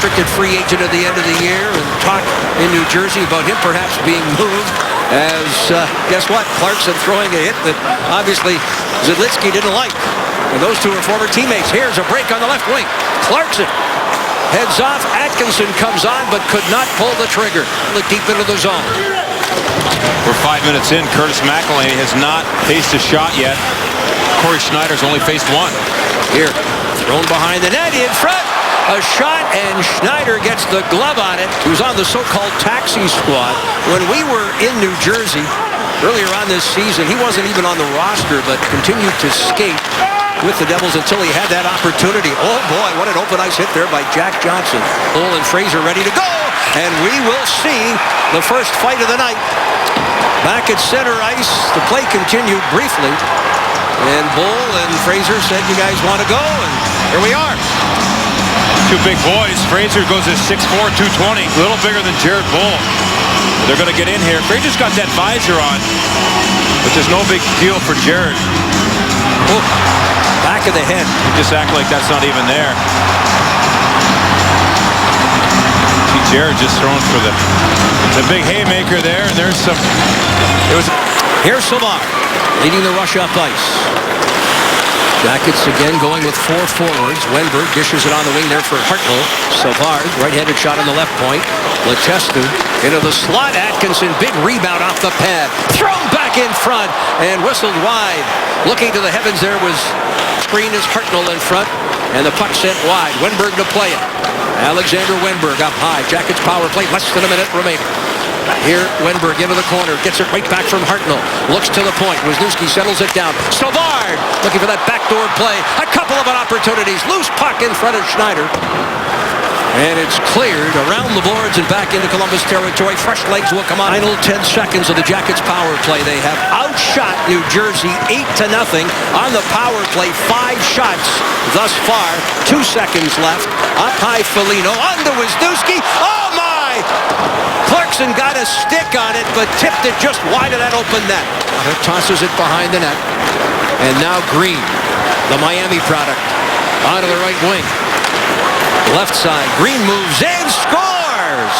restricted free agent at the end of the year, and talk in New Jersey about him perhaps being moved. As, guess what? Clarkson throwing a hit that obviously Zidlitsky didn't like. And those two are former teammates. Here's a break on the left wing. Clarkson heads off. Atkinson comes on, but could not pull the trigger. Look deep into the zone. We're 5 minutes in. Curtis McElhinney has not faced a shot yet. Corey Schneider's only faced one. Here, thrown behind the net, in front. A shot, and Schneider gets the glove on it. He was on the so-called taxi squad. When we were in New Jersey earlier on this season, he wasn't even on the roster, but continued to skate with the Devils until he had that opportunity. Oh boy, what an open ice hit there by Jack Johnson. Bull and Fraser ready to go, and we will see the first fight of the night. Back at center ice, the play continued briefly, and Bull and Fraser said, you guys want to go, and here we are. Two big boys. Fraser goes at 6'4", 220. A little bigger than Jared Bull. They're going to get in here. Fraser's got that visor on, which is no big deal for Jared. Oh, back of the head. Just act like that's not even there. See Jared just throwing for the... It's a big haymaker there, and there's some... Here's Savard leading the rush up ice. Jackets again going with four forwards. Wenberg dishes it on the wing there for Hartnell. Savard, right-handed shot on the left point. Letestu into the slot. Atkinson, big rebound off the pad. Thrown back in front and whistled wide. Looking to the heavens there was screen is Hartnell in front. And the puck sent wide. Wenberg to play it. Alexander Wenberg up high. Jackets power play. Less than a minute remaining. Here, Wenberg into the corner. Gets it right back from Hartnell. Looks to the point. Wisniewski settles it down. Savard looking for that backdoor play. A couple of opportunities. Loose puck in front of Schneider. And it's cleared around the boards and back into Columbus territory. Fresh legs will come on. Final 10 seconds of the Jackets power play. They have outshot New Jersey 8-0 on the power play. 5 shots thus far. 2 seconds left. Up high, Foligno. On to Wisniewski. Oh, my! Clarkson got a stick on it, but tipped it just wide of that open net. Tosses it behind the net. And now Green, the Miami product, onto the right wing. Left side, Green moves in, scores!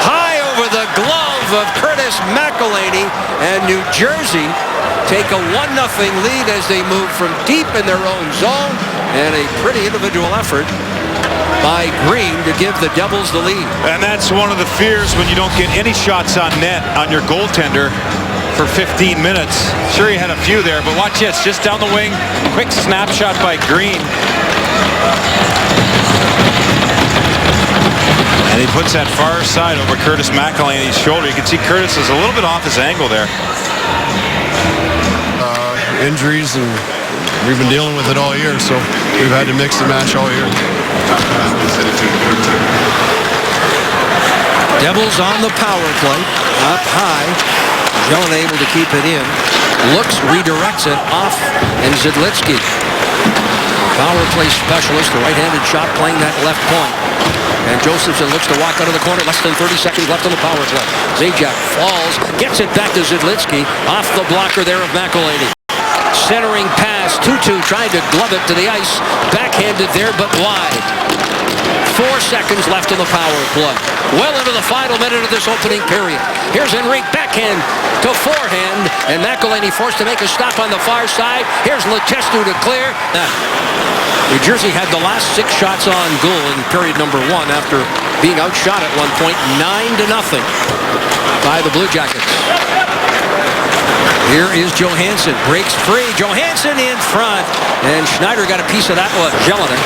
High over the glove of Curtis McElhinney, and New Jersey take a 1-0 lead as they move from deep in their own zone, and a pretty individual effort by Green to give the Devils the lead. And that's one of the fears when you don't get any shots on net on your goaltender for 15 minutes. Sure, he had a few there, but watch this, just down the wing, quick snapshot by Green. And he puts that far side over Curtis McElhinney's shoulder. You can see Curtis is a little bit off his angle there. Injuries, and we've been dealing with it all year, so we've had to mix and match all year. Devils on the power play, up high. Jellin able to keep it in. Looks, redirects it off, and Zidlitsky. Power play specialist, the right-handed shot playing that left point. And Josephson looks to walk out of the corner. Less than 30 seconds left on the power play. Zajac falls, gets it back to Zidlitsky. Off the blocker there of McElhinney. Centering pass, 2-2 trying to glove it to the ice. Backhanded there, but wide. 4 seconds left in the power play. Well into the final minute of this opening period. Here's Henrique, backhand to forehand, and McElhinney forced to make a stop on the far side. Here's Letestu to clear. New Jersey had the last 6 shots on goal in period number 1 after being outshot at one point 9-0 by the Blue Jackets. Here is Johansson, breaks free. Johansson in front, and Schneider got a piece of that one. Jelinek,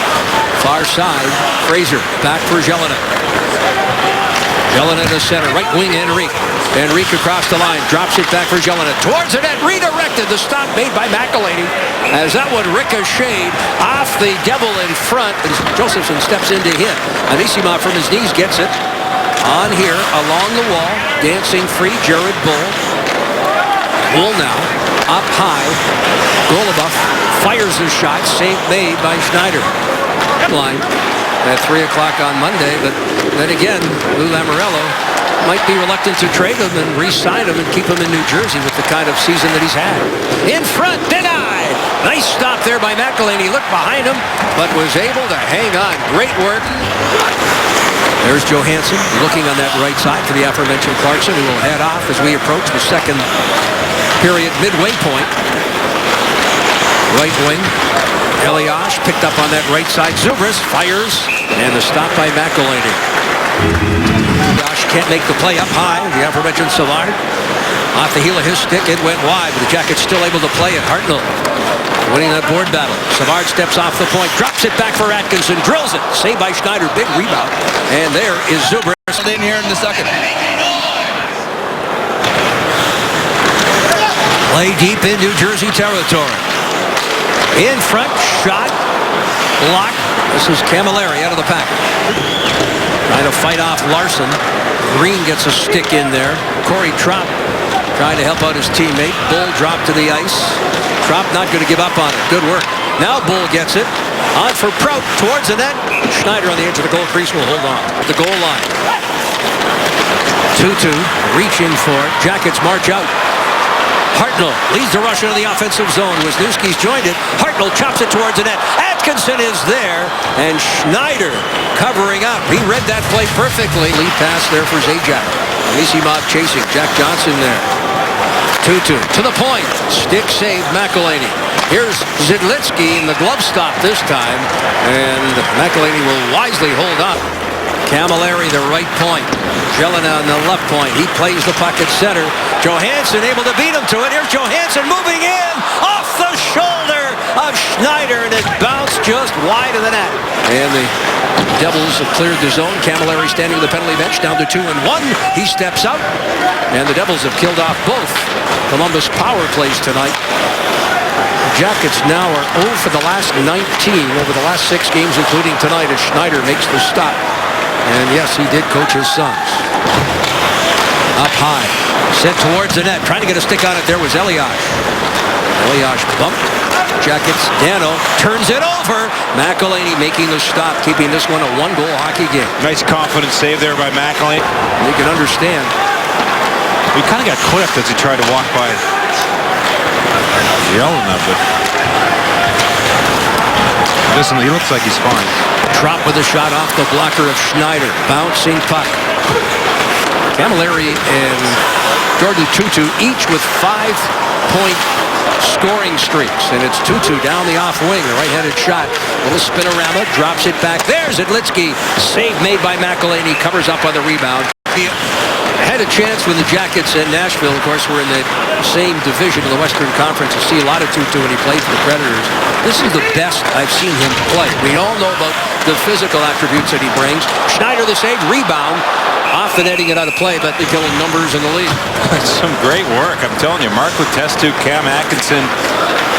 far side. Fraser, back for Jelinek. Jelinek to center, right wing Henrique. Henrique across the line, drops it back for Jelinek. Towards the net, redirected. The stop made by McElhinney as that one ricocheted off the Devil in front. And Josephson steps in to hit. Anisimov from his knees gets it. On here, along the wall, dancing free, Jared Bull. Bull now, up high. Goluboff fires his shot, save made by Schneider. Headline at 3 o'clock on Monday, but then again, Lou Lamoriello might be reluctant to trade him and re-sign him and keep him in New Jersey with the kind of season that he's had. In front, denied! Nice stop there by McElhinney. Looked behind him, but was able to hang on. Great work There's Johansson looking on that right side for the aforementioned Clarkson, who will head off as we approach the second period midway point. Right wing, Elias picked up on that right side. Zubris fires, and the stop by McElhinney. Elias can't make the play up high. The aforementioned Savard. Off the heel of his stick, it went wide, but the Jackets still able to play it. Hartnell winning that board battle. Savard steps off the point, drops it back for Atkinson, drills it. Saved by Schneider, big rebound. And there is Zubris. In here in the second. Play deep in New Jersey territory. In front, shot, block. This is Camilleri out of the pack. Trying to fight off Larson. Green gets a stick in there. Corey Trop trying to help out his teammate. Bull dropped to the ice. Trop not going to give up on it. Good work. Now Bull gets it. On for Prout towards the net. Schneider on the edge of the goal crease will hold on. The goal line. 2-2. Reaching for it. Jackets march out. Hartnell leads the rush into the offensive zone. Wisniewski's joined it. Hartnell chops it towards the net. Atkinson is there. And Schneider covering up. He read that play perfectly. Lead pass there for Zajac. Anisimov chasing. Jack Johnson there. 2-2. To the point. Stick save McElhinney. Here's Zidlitsky in the glove stop this time. And McElhinney will wisely hold up. Camilleri, the right point. Jelena on the left point. He plays the puck at center. Johansson able to beat him to it. Here's Johansson moving in. Off the shoulder of Schneider. And it bounced just wide of the net. And the Devils have cleared the zone. Camilleri standing at the penalty bench down to 2-1. He steps out. And the Devils have killed off both Columbus power plays tonight. The Jackets now are 0 for the last 19 over the last 6 games, including tonight, as Schneider makes the stop. And yes, he did coach his sons. Up high. Sent towards the net. Trying to get a stick on it. There was Elias. Elias bumped. Jackets. Dano turns it over. McElhinney making the stop, keeping this one a 1-goal hockey game. Nice confident save there by McElhinney. You can understand. He kind of got clipped as he tried to walk by. Yelling at it. Listen, he looks like he's fine. Trop with a shot off the blocker of Schneider. Bouncing puck. Camilleri and Jordan Tutu each with 5-point scoring streaks. And it's Tutu down the off wing. The right-handed shot. Little spinorama. Drops it back. There's Zidlitsky. Save made by McElhinney. Covers up on the rebound. Had a chance when the Jackets and Nashville, of course, were in the same division of the Western Conference to see a lot of Tutu when he played for the Predators. This is the best I've seen him play. We all know about the physical attributes that he brings. Schneider the save, rebound, off the netting and out of play, but they're killing numbers in the league. Some great work, I'm telling you. Mark Letestu, Cam Atkinson,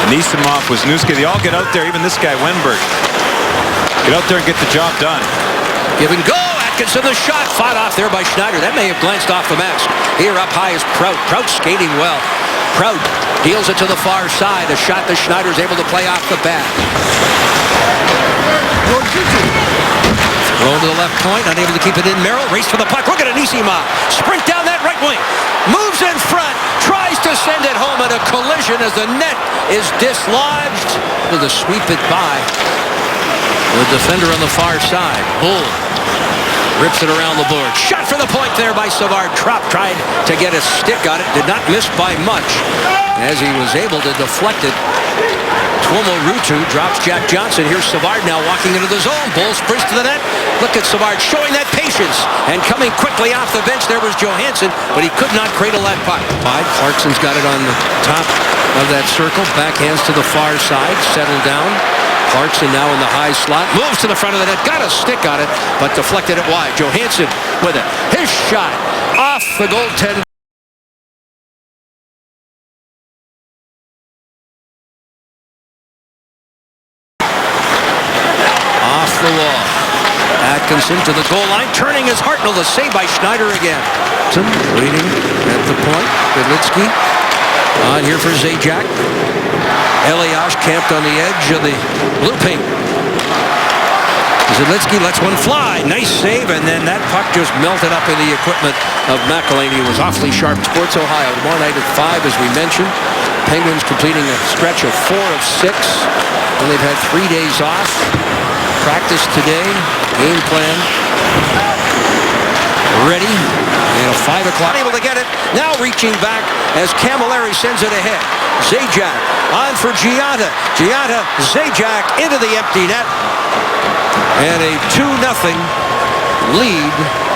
Anisimov, Wisniewski, they all get out there, even this guy, Wenberg. Get out there and get the job done. Give and go. Atkinson, the shot fought off there by Schneider. That may have glanced off the mask. Here up high is Prout. Prout skating well. Prout deals it to the far side. A shot that Schneider's able to play off the bat. Throw to the left point, unable to keep it in. Merrill, race for the puck. Look at Anisimov. Sprint down that right wing. Moves in front. Tries to send it home at a collision as the net is dislodged. Able to sweep it by the defender on the far side. Bull rips it around the board. Shot for the point there by Savard. Trop tried to get a stick on it. Did not miss by much as he was able to deflect it. Tuomo Ruutu drops Jack Johnson. Here's Savard now walking into the zone. Bull sprints to the net. Look at Savard showing that patience. And coming quickly off the bench, there was Johansson, but he could not cradle that puck. Clarkson's got it on the top of that circle. Backhands to the far side. Settled down. Clarkson now in the high slot. Moves to the front of the net. Got a stick on it, but deflected it wide. Johansson with it. His shot off the goaltender. Off the wall. Atkinson to the goal line. Turning his Hartnell. The save by Schneider again. Waiting at the point. Zidlitsky on here for Zajac. Elias camped on the edge of the blue paint. Zidlitsky lets one fly. Nice save, and then that puck just melted up in the equipment of McElhinney. It was awfully sharp. Sports Ohio tomorrow night at 5, as we mentioned. Penguins completing a stretch of 4 of 6. And they've had 3 days off. Practice today. Game plan the clock. Unable to get it. Now reaching back as Camilleri sends it ahead. Zajac on for Gianta. Gianta, Zajac into the empty net. And a 2-0 lead